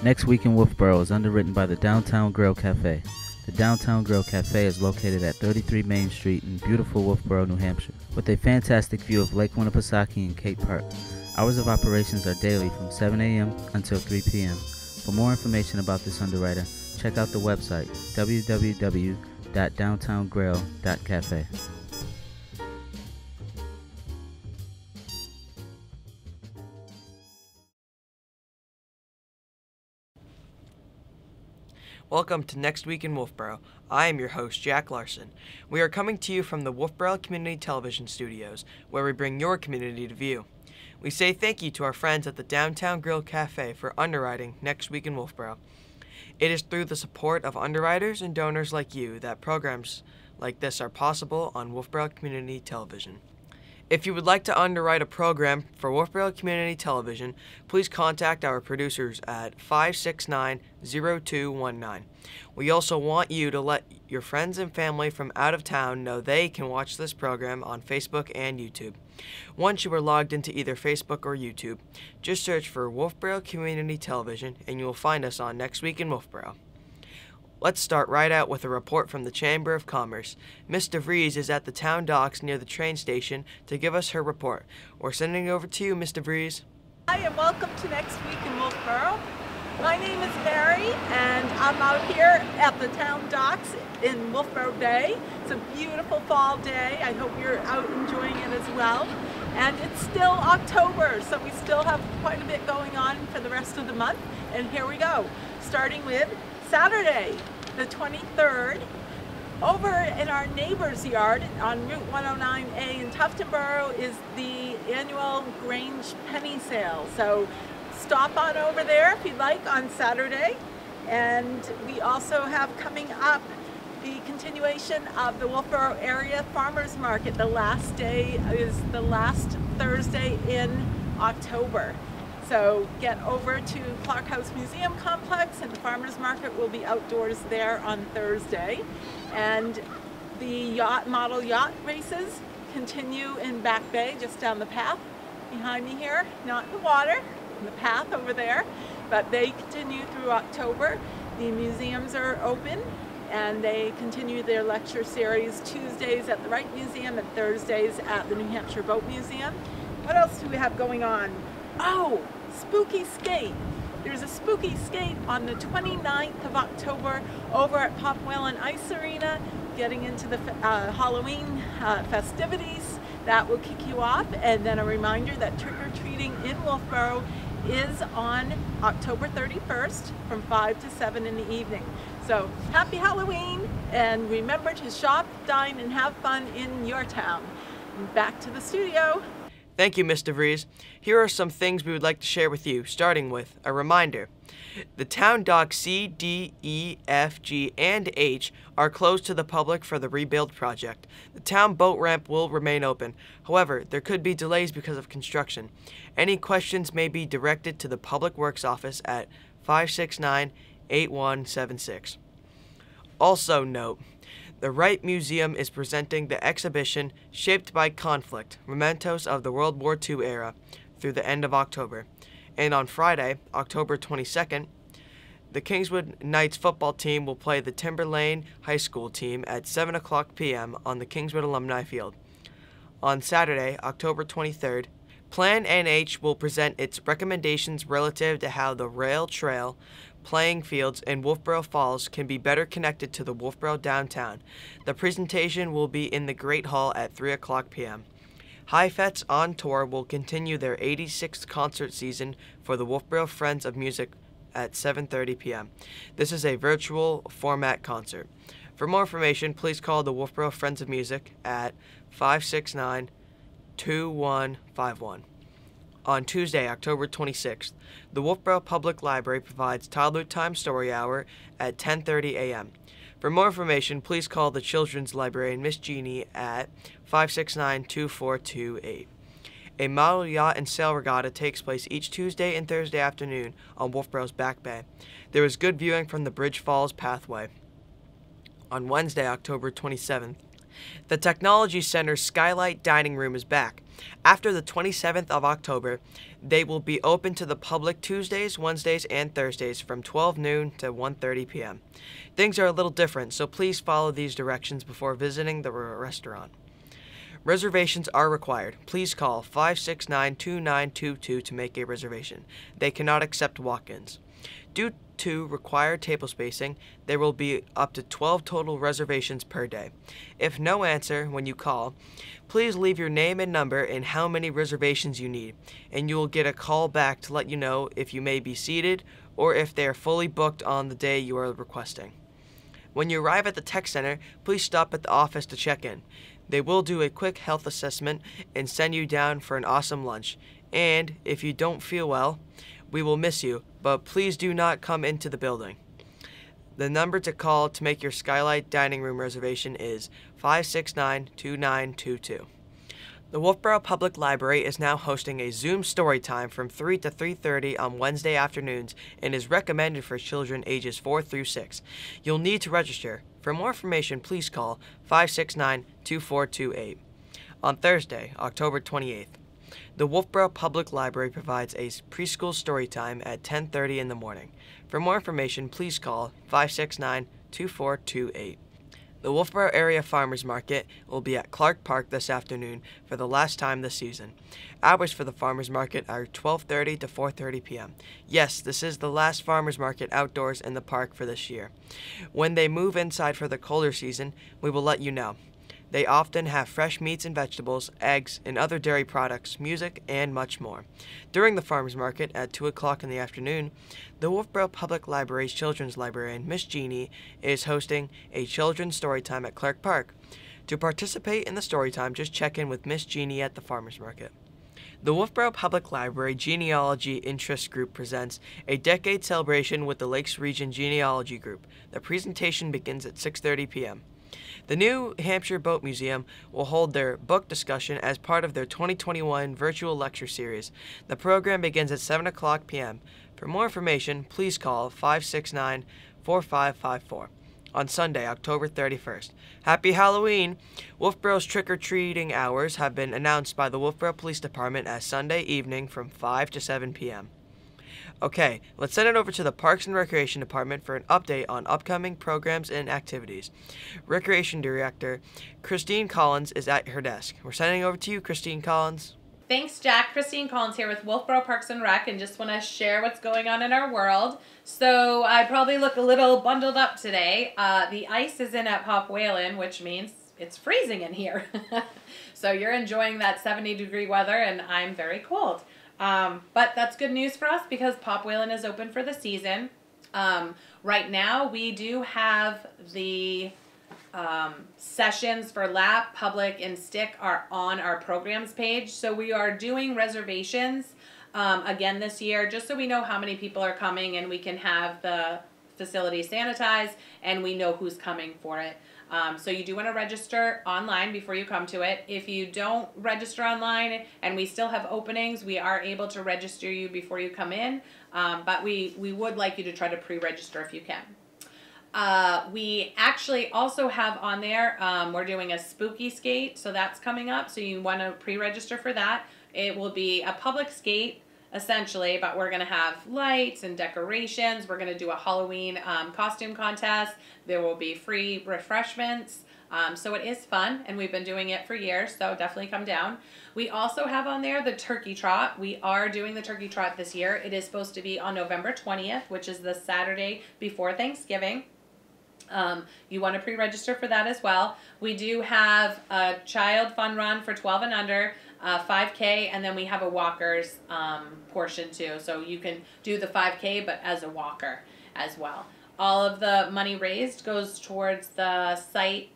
Next Week in Wolfeboro is underwritten by the Downtown Grill Cafe. The Downtown Grill Cafe is located at 33 Main Street in beautiful Wolfeboro, New Hampshire, with a fantastic view of Lake Winnipesaukee and Cate Park. Hours of operations are daily from 7 a.m. until 3 p.m. For more information about this underwriter, check out the website www.downtowngrill.cafe. Welcome to Next Week in Wolfeboro. I am your host, Jack Larson. We are coming to you from the Wolfeboro Community Television studios, where we bring your community to view. We say thank you to our friends at the Downtown Grill Cafe for underwriting Next Week in Wolfeboro. It is through the support of underwriters and donors like you that programs like this are possible on Wolfeboro Community Television. If you would like to underwrite a program for Wolfeboro Community Television, please contact our producers at 569-0219. We also want you to let your friends and family from out of town know they can watch this program on Facebook and YouTube. Once you are logged into either Facebook or YouTube, just search for Wolfeboro Community Television and you will find us on Next Week in Wolfeboro. Let's start right out with a report from the Chamber of Commerce. Ms. DeVries is at the town docks near the train station to give us her report. We're sending it over to you, Ms. DeVries. Hi, and welcome to Next Week in Wolfeboro. My name is Mary, and I'm out here at the town docks in Wolfeboro Bay. It's a beautiful fall day. I hope you're out enjoying it as well. And it's still October, so we still have quite a bit going on for the rest of the month. And here we go, starting with Saturday, the 23rd, over in our neighbor's yard on Route 109A in Tuftonboro is the annual Grange Penny Sale. So stop on over there if you'd like on Saturday. And we also have coming up the continuation of the Wolfeboro Area Farmers Market. The last day is the last Thursday in October. So get over to Clark House Museum Complex, and the farmers market will be outdoors there on Thursday. And the model yacht races continue in Back Bay, just down the path behind me here, not in the water, in the path over there, but they continue through October. The museums are open and they continue their lecture series Tuesdays at the Wright Museum and Thursdays at the New Hampshire Boat Museum. What else do we have going on? Oh, Spooky Skate. There's a Spooky Skate on the 29th of October over at Popwell Ice Arena, getting into the Halloween festivities. That will kick you off. And then a reminder that trick-or-treating in Wolfeboro is on October 31st from 5 to 7 in the evening. So happy Halloween, and remember to shop, dine, and have fun in your town. Back to the studio. Thank you, Ms. DeVries. Here are some things we would like to share with you, starting with a reminder. The town docks C, D, E, F, G, and H are closed to the public for the rebuild project. The town boat ramp will remain open. However, there could be delays because of construction. Any questions may be directed to the Public Works Office at 569-8176. Also note, the Wright Museum is presenting the exhibition Shaped by Conflict, Mementos of the World War II Era through the end of October. And on Friday, October 22nd, the Kingswood Knights football team will play the Timberlane High School team at 7 o'clock p.m. on the Kingswood Alumni Field. On Saturday, October 23rd, Plan NH will present its recommendations relative to how the rail trail playing fields in Wolfeboro Falls can be better connected to the Wolfeboro downtown. The presentation will be in the Great Hall at 3 o'clock p.m. Hi-Fets on Tour will continue their 86th concert season for the Wolfeboro Friends of Music at 7:30 p.m. This is a virtual format concert. For more information, please call the Wolfeboro Friends of Music at 569-2151. On Tuesday, October 26th, the Wolfeboro Public Library provides Toddler Time Story Hour at 10:30 a.m. For more information, please call the Children's Librarian, Miss Jeannie, at 569-2428. A model yacht and sail regatta takes place each Tuesday and Thursday afternoon on Wolfeboro's Back Bay. There is good viewing from the Bridge Falls Pathway. On Wednesday, October 27th, The Technology Center's Skylight Dining Room is back. After the 27th of October, they will be open to the public Tuesdays, Wednesdays, and Thursdays from 12 noon to 1:30 p.m. Things are a little different, so please follow these directions before visiting the restaurant. Reservations are required. Please call 569-2922 to make a reservation. They cannot accept walk-ins. Due to required table spacing, there will be up to 12 total reservations per day. If no answer when you call, please leave your name and number and how many reservations you need, and you will get a call back to let you know if you may be seated or if they are fully booked on the day you are requesting. When you arrive at the Tech Center, please stop at the office to check in. They will do a quick health assessment and send you down for an awesome lunch. And if you don't feel well, we will miss you, but please do not come into the building. The number to call to make your Skylight Dining Room reservation is 569-2922. The Wolfeboro Public Library is now hosting a Zoom story time from 3 to 3:30 on Wednesday afternoons and is recommended for children ages 4 through 6. You'll need to register. For more information, please call 569-2428. On Thursday, October 28th, the Wolfeboro Public Library provides a preschool story time at 10:30 in the morning. For more information, please call 569-2428. The Wolfeboro Area Farmers Market will be at Cate Park this afternoon for the last time this season. Hours for the Farmers Market are 12:30 to 4:30 p.m. Yes, this is the last Farmers Market outdoors in the park for this year. When they move inside for the colder season, we will let you know. They often have fresh meats and vegetables, eggs, and other dairy products, music, and much more. During the farmers market at 2 o'clock in the afternoon, the Wolfeboro Public Library's children's librarian, Miss Jeannie, is hosting a children's story time at Cate Park. To participate in the story time, just check in with Miss Jeannie at the farmers market. The Wolfeboro Public Library Genealogy Interest Group presents a decade celebration with the Lakes Region Genealogy Group. The presentation begins at 6:30 p.m. The New Hampshire Boat Museum will hold their book discussion as part of their 2021 virtual lecture series. The program begins at 7 o'clock p.m. For more information, please call 569-4554. On Sunday, October 31st. Happy Halloween! Wolfeboro's trick-or-treating hours have been announced by the Wolfeboro Police Department as Sunday evening from 5 to 7 p.m. Okay, let's send it over to the Parks and Recreation Department for an update on upcoming programs and activities. Recreation Director Christine Collins is at her desk. We're sending it over to you, Christine Collins. Thanks, Jack. Christine Collins here with Wolfeboro Parks and Rec, and just want to share what's going on in our world. So I probably look a little bundled up today. The ice is in at Pop Whalen, which means it's freezing in here. So you're enjoying that 70-degree weather, and I'm very cold. But that's good news for us because Pop Whalen is open for the season. Right now, we do have the sessions for lap, public, and stick are on our programs page. So we are doing reservations again this year just so we know how many people are coming and we can have the facility sanitized and we know who's coming for it. So you do want to register online before you come to it. If you don't register online and we still have openings, we are able to register you before you come in, but we would like you to try to pre-register if you can. We actually also have on there, we're doing a spooky skate, so that's coming up, so you want to pre-register for that. It will be a public skate, essentially, but we're going to have lights and decorations. We're going to do a Halloween costume contest. There will be free refreshments. So it is fun, and we've been doing it for years, so definitely come down. We also have on there the Turkey Trot. We are doing the Turkey Trot this year. It is supposed to be on November 20th, which is the Saturday before Thanksgiving. You want to pre-register for that as well. We do have a child fun run for 12 and under, 5K, and then we have a walkers portion too. So you can do the 5K, but as a walker as well. All of the money raised goes towards the site,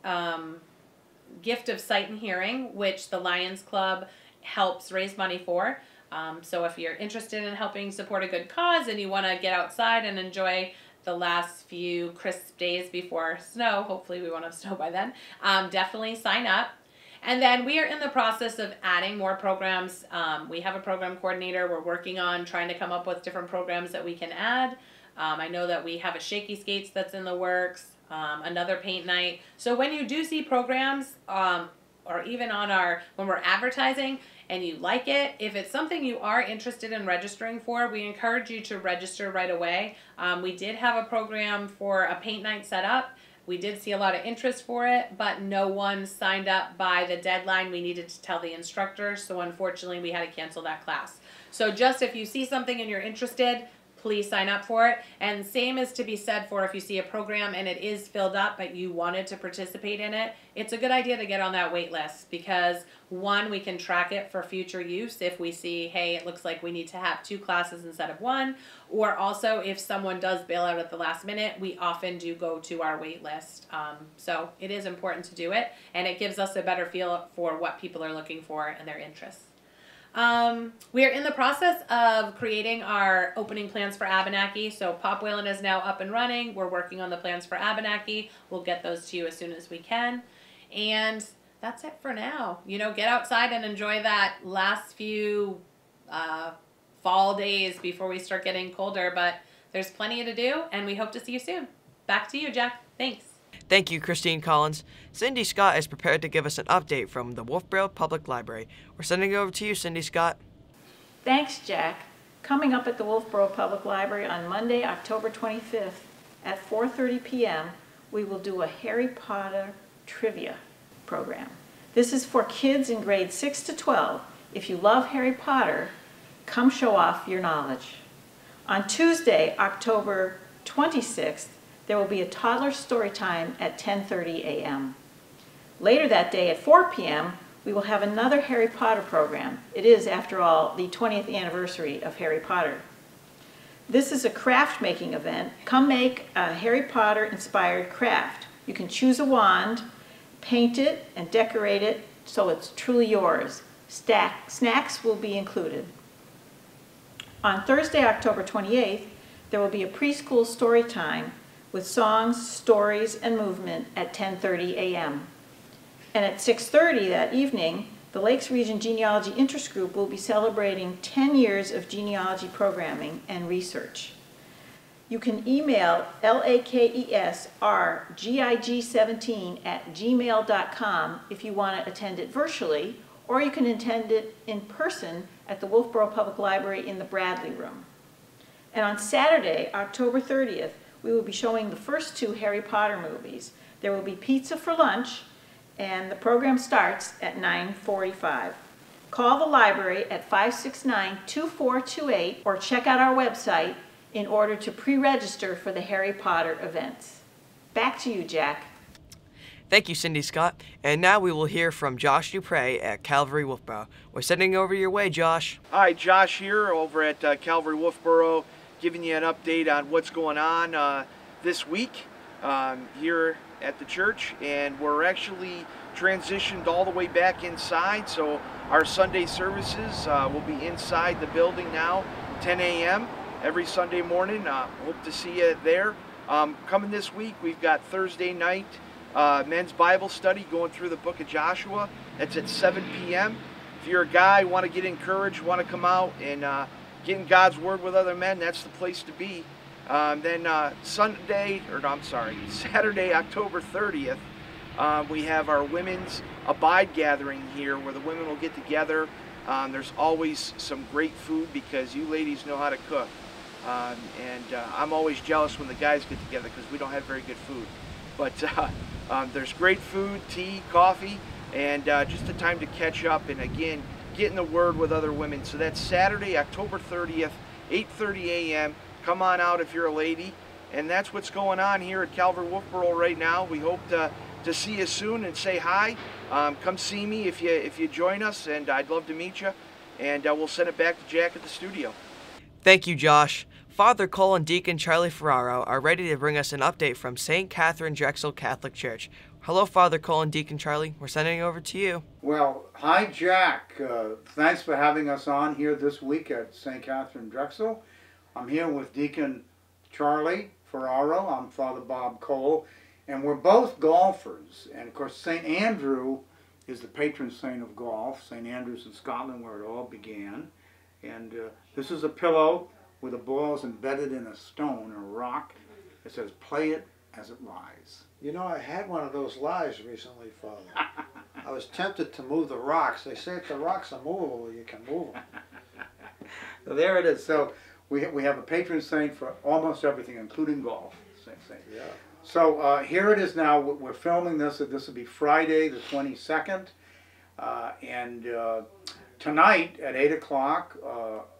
gift of sight and hearing, which the Lions Club helps raise money for. So if you're interested in helping support a good cause and you want to get outside and enjoy the last few crisp days before snow, hopefully we won't have snow by then, definitely sign up. And then we are in the process of adding more programs. We have a program coordinator. We're working on trying to come up with different programs that we can add. I know that we have a shaky skates that's in the works. another paint night. So when you do see programs, or even on when we're advertising and you like it, if it's something you are interested in registering for, we encourage you to register right away. We did have a program for a paint night set up. We did see a lot of interest for it, but no one signed up by the deadline we needed to tell the instructor, so unfortunately we had to cancel that class. So just if you see something and you're interested, please sign up for it. And same is to be said for if you see a program and it is filled up but you wanted to participate in it, it's a good idea to get on that wait list, because one, we can track it for future use if we see, hey, it looks like we need to have 2 classes instead of 1, or also if someone does bail out at the last minute, we often do go to our wait list. So it is important to do it, and it gives us a better feel for what people are looking for and their interests. We are in the process of creating our opening plans for Abenaki. So Pop Whalen is now up and running. We're working on the plans for Abenaki. We'll get those to you as soon as we can. And that's it for now. You know, get outside and enjoy that last few fall days before we start getting colder. But there's plenty to do, and we hope to see you soon. Back to you, Jack. Thanks. Thank you, Christine Collins. Cindy Scott is prepared to give us an update from the Wolfeboro Public Library. We're sending it over to you, Cindy Scott. Thanks, Jack. Coming up at the Wolfeboro Public Library on Monday, October 25th at 4:30 p.m., we will do a Harry Potter trivia program. This is for kids in grades 6 to 12. If you love Harry Potter, come show off your knowledge. On Tuesday, October 26th, there will be a toddler story time at 10:30 a.m. Later that day at 4 p.m., we will have another Harry Potter program. It is, after all, the 20th anniversary of Harry Potter. This is a craft making event. Come make a Harry Potter inspired craft. You can choose a wand, paint it, and decorate it so it's truly yours. Snacks will be included. On Thursday, October 28th, there will be a preschool story time with songs, stories, and movement at 10:30 a.m. And at 6:30 that evening, the Lakes Region Genealogy Interest Group will be celebrating 10 years of genealogy programming and research. You can email lakesrgig17@gmail.com if you want to attend it virtually, or you can attend it in person at the Wolfeboro Public Library in the Bradley Room. And on Saturday, October 30th, we will be showing the first 2 Harry Potter movies. There will be pizza for lunch, and the program starts at 9:45. Call the library at 569-2428 or check out our website in order to pre-register for the Harry Potter events. Back to you, Jack. Thank you, Cindy Scott. And now we will hear from Josh Dupre at Calvary Wolfeboro. We're sending over your way, Josh. Hi, Josh here over at Calvary Wolfeboro, giving you an update on what's going on this week here at the church. And we're actually transitioned all the way back inside, so our Sunday services will be inside the building now, 10 a.m. every Sunday morning. Hope to see you there. Coming this week, we've got Thursday night men's Bible study going through the book of Joshua. That's at 7 p.m. If you're a guy, want to get encouraged, want to come out and get in God's Word with other men, that's the place to be. Then Saturday, October 30th, we have our women's Abide gathering here where the women will get together. There's always some great food because you ladies know how to cook. I'm always jealous when the guys get together because we don't have very good food. But there's great food, tea, coffee, and just a time to catch up and again, get in the Word with other women. So that's Saturday, October 30th, 8:30 a.m. Come on out if you're a lady. And that's what's going on here at Calvary Wolfeboro right now. We hope to see you soon and say hi. Come see me if you join us, and I'd love to meet you. And we'll send it back to Jack at the studio. Thank you, Josh. Father Cole and Deacon Charlie Ferraro are ready to bring us an update from St. Katherine Drexel Catholic Church. Hello, Father Cole and Deacon Charlie. We're sending it over to you. Well, hi, Jack. Thanks for having us on here this week at St. Katherine Drexel. I'm here with Deacon Charlie Ferraro. I'm Father Bob Cole, and we're both golfers. And of course, St. Andrew is the patron saint of golf. St. Andrew's in Scotland, where it all began. And this is a pillow with the balls embedded in a stone, a rock. It says, "Play it as it lies. You know, I had one of those lies recently, Father. I was tempted to move the rocks. They say if the rocks are movable, you can move them. So there it is. So we have a patron saint for almost everything, including golf. Saint. Yeah. So here it is now. We're filming this. This will be Friday the 22nd. And tonight at 8 o'clock,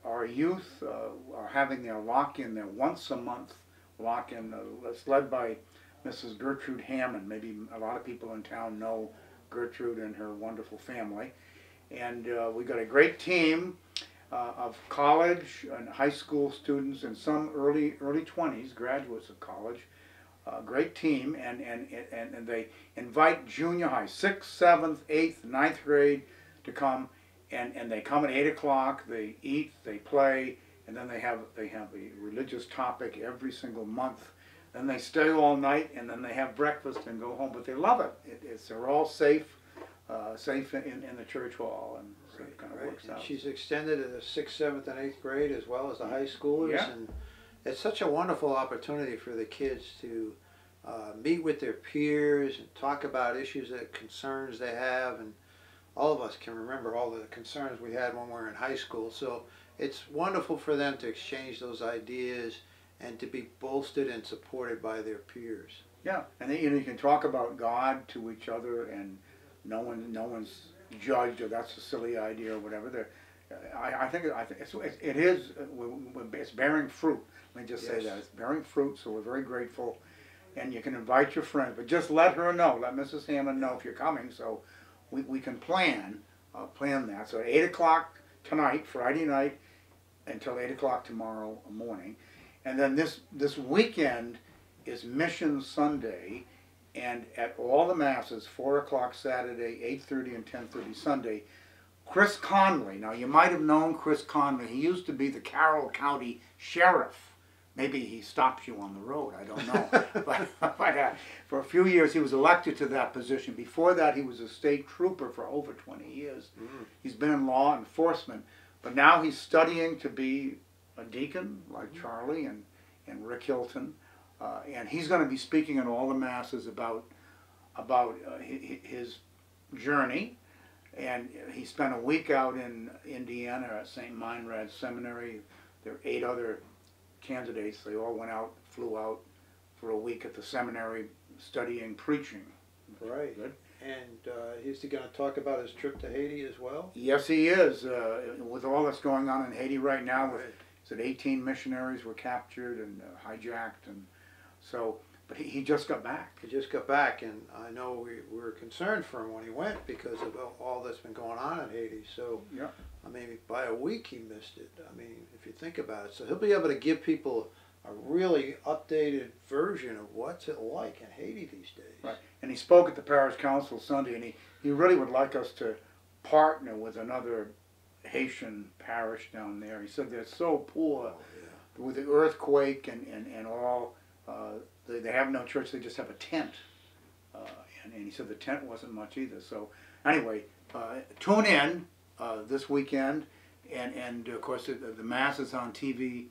our youth are having their lock-in, their once-a-month lock-in. It's led by Mrs. Gertrude Hammond. Maybe a lot of people in town know Gertrude and her wonderful family. And we got a great team of college and high school students and some early 20s, graduates of college. Great team, and they invite junior high, 6th, 7th, 8th, 9th grade to come, and they come at 8 o'clock, they eat, they play, and then they have a religious topic every single month. Then they stay all night, and then they have breakfast and go home, but they love it. They're all safe in the church hall, and so it kind of works out. She's extended to the 6th, 7th, and 8th grade as well as the high schoolers. Yeah. And it's such a wonderful opportunity for the kids to meet with their peers and talk about issues that concerns they have, and all of us can remember all the concerns we had when we were in high school. So it's wonderful for them to exchange those ideas and to be bolstered and supported by their peers. Yeah, and then, you can talk about God to each other, and no one's judged or that's a silly idea or whatever. I think it's bearing fruit. Let me just say that it's bearing fruit. So we're very grateful, and you can invite your friends, but just let her know. Let Mrs. Hammond know if you're coming, so we can plan that. So at 8 o'clock tonight, Friday night, until 8 o'clock tomorrow morning, and then this weekend is Mission Sunday, and at all the masses, 4 o'clock Saturday, 8:30 and 10:30 Sunday, Chris Connolly. Now you might have known Chris Connolly. He used to be the Carroll County Sheriff. Maybe he stops you on the road, I don't know. but for a few years he was elected to that position. Before that he was a state trooper for over 20 years. He's been in law enforcement, but now he's studying to be a deacon like Charlie and Rick Hilton. And he's going to be speaking at all the masses about his journey. And he spent a week out in Indiana at St. Meinrad Seminary. There are 8 other candidates. They all went out, flew out for a week at the seminary studying preaching. Right. Good. And is he going to talk about his trip to Haiti as well? Yes, he is. With all that's going on in Haiti right now, with 18 missionaries were captured and hijacked, and so. But he just got back. He just got back, and I know we were concerned for him when he went because of all that's been going on in Haiti. So, yeah. I mean, by a week he missed it. I mean, if you think about it. So he'll be able to give people a really updated version of what's it like in Haiti these days. Right. And he spoke at the parish council Sunday, and he really would like us to partner with another Haitian parish down there. He said they're so poor with the earthquake and all. They have no church, they just have a tent. And he said the tent wasn't much either. So anyway, tune in this weekend, and of course the Mass is on TV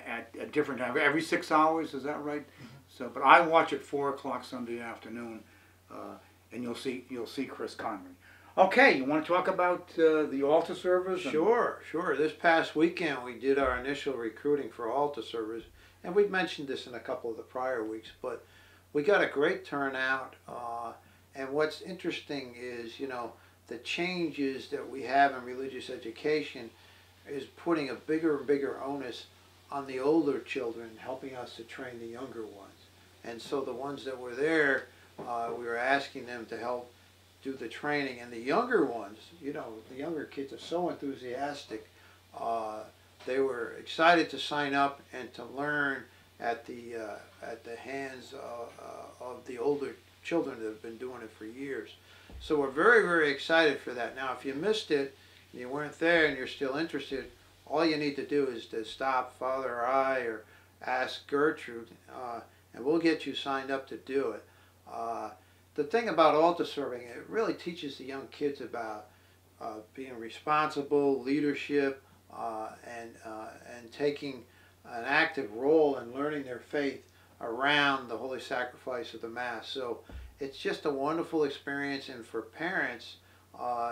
at different times, every 6 hours, is that right? So, but I watch at 4 o'clock Sunday afternoon, and you'll see Chris Connolly. Okay, you want to talk about the altar servers? Sure. This past weekend we did our initial recruiting for altar servers. And we've mentioned this in a couple of the prior weeks, but we got a great turnout. And what's interesting is, the changes that we have in religious education is putting a bigger and bigger onus on the older children, helping us to train the younger ones. And so the ones that were there, we were asking them to help do the training. And the younger ones, the younger kids are so enthusiastic. They were excited to sign up and to learn at the hands of the older children that have been doing it for years. So we're very, very excited for that. Now, if you missed it, and you weren't there, and you're still interested, all you need to do is to stop Father or I or ask Gertrude, and we'll get you signed up to do it. The thing about altar serving, it really teaches the young kids about being responsible, leadership, and taking an active role in learning their faith around the Holy Sacrifice of the Mass. So it's just a wonderful experience, and for parents,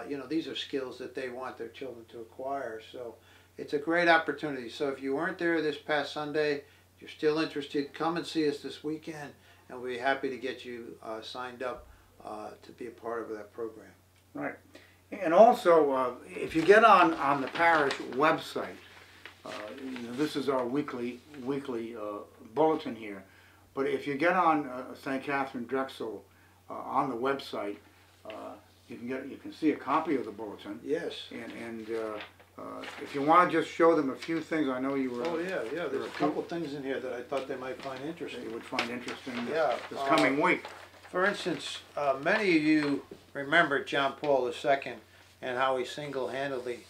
you know, these are skills that they want their children to acquire. So it's a great opportunity. So if you weren't there this past Sunday, if you're still interested, come and see us this weekend, and we'll be happy to get you signed up to be a part of that program. Right. And also, if you get on the parish website, you know, this is our weekly bulletin here, but if you get on St. Katherine Drexel on the website, you can see a copy of the bulletin. Yes. And if you want to just show them a few things, I know you were. Oh yeah. There's a couple things in here that I thought they might find interesting. They would find interesting. Yeah. This coming week. For instance, many of you remember John Paul II and how he single-handedly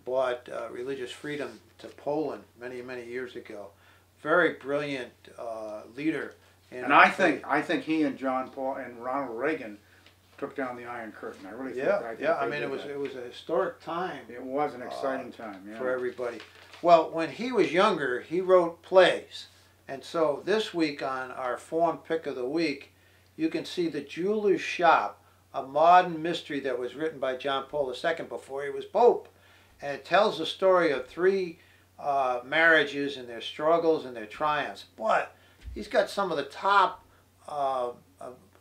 brought religious freedom to Poland many years ago. Very brilliant leader. And I think he and John Paul and Ronald Reagan took down the Iron Curtain. I really think. I mean, it was a historic time. It was an exciting time, yeah, for everybody. Well, when he was younger, he wrote plays, and so this week on our Form Pick of the Week, you can see The Jeweler's Shop, a modern mystery that was written by John Paul II before he was Pope, and it tells the story of three marriages and their struggles and their triumphs. But he's got some of the top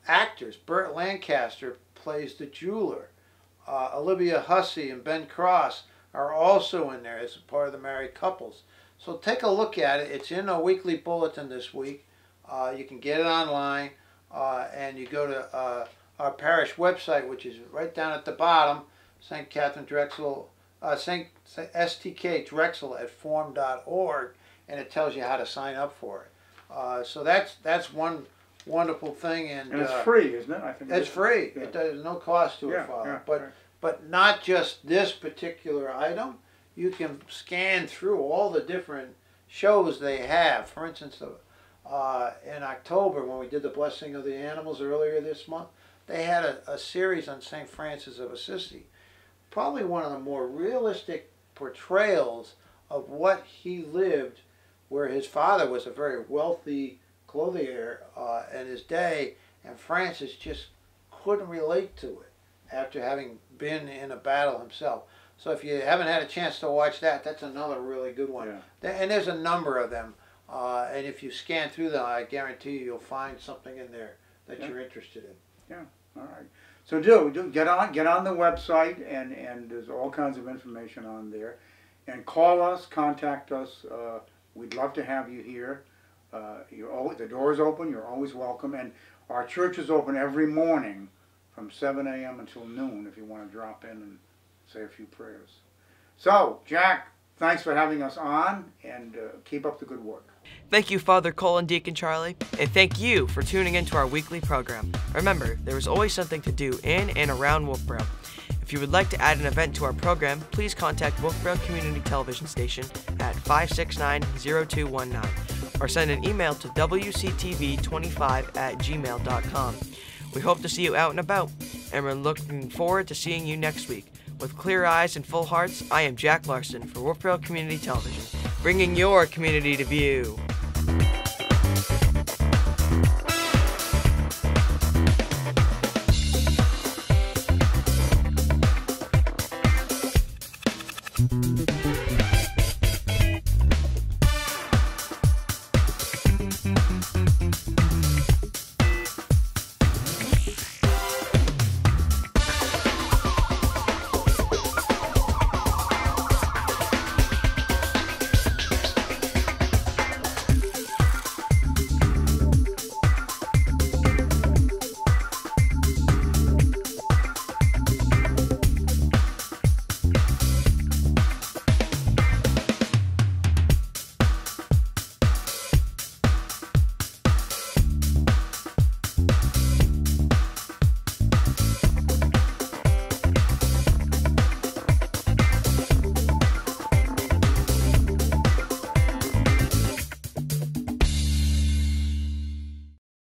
actors. Burt Lancaster plays the jeweler. Olivia Hussey and Ben Cross are also in there as part of the married couples. So take a look at it. It's in a weekly bulletin this week. You can get it online, and you go to our parish website, which is right down at the bottom, St. Katherine Drexel, STK Drexel at form.org, and it tells you how to sign up for it. So that's one wonderful thing, and it's free, isn't it? I think it's free. Yeah. There's no cost to it, Father. But not just this particular item. You can scan through all the different shows they have. For instance, in October, when we did the Blessing of the Animals earlier this month, they had a series on St. Francis of Assisi. Probably one of the more realistic portrayals of what he lived, where his father was a very wealthy clothier in his day, and Francis just couldn't relate to it after having been in a battle himself. So if you haven't had a chance to watch that, that's another really good one. Yeah. And there's a number of them, and if you scan through them, I guarantee you'll find something in there that you're interested in. Yeah, all right. So do get on the website, and there's all kinds of information on there, and call us, contact us. We'd love to have you here. The door's open. You're always welcome, and our church is open every morning from 7 a.m. until noon if you want to drop in and say a few prayers. So, Jack, thanks for having us on, and keep up the good work. Thank you, Father Cole and Deacon Charlie, and thank you for tuning into our weekly program. Remember, there is always something to do in and around Wolfeboro. If you would like to add an event to our program, please contact Wolfeboro Community Television Station at 569-0219 or send an email to wctv25@gmail.com. We hope to see you out and about, and we're looking forward to seeing you next week. With clear eyes and full hearts, I am Jack Larson for Wolfeboro Community Television, bringing your community to view.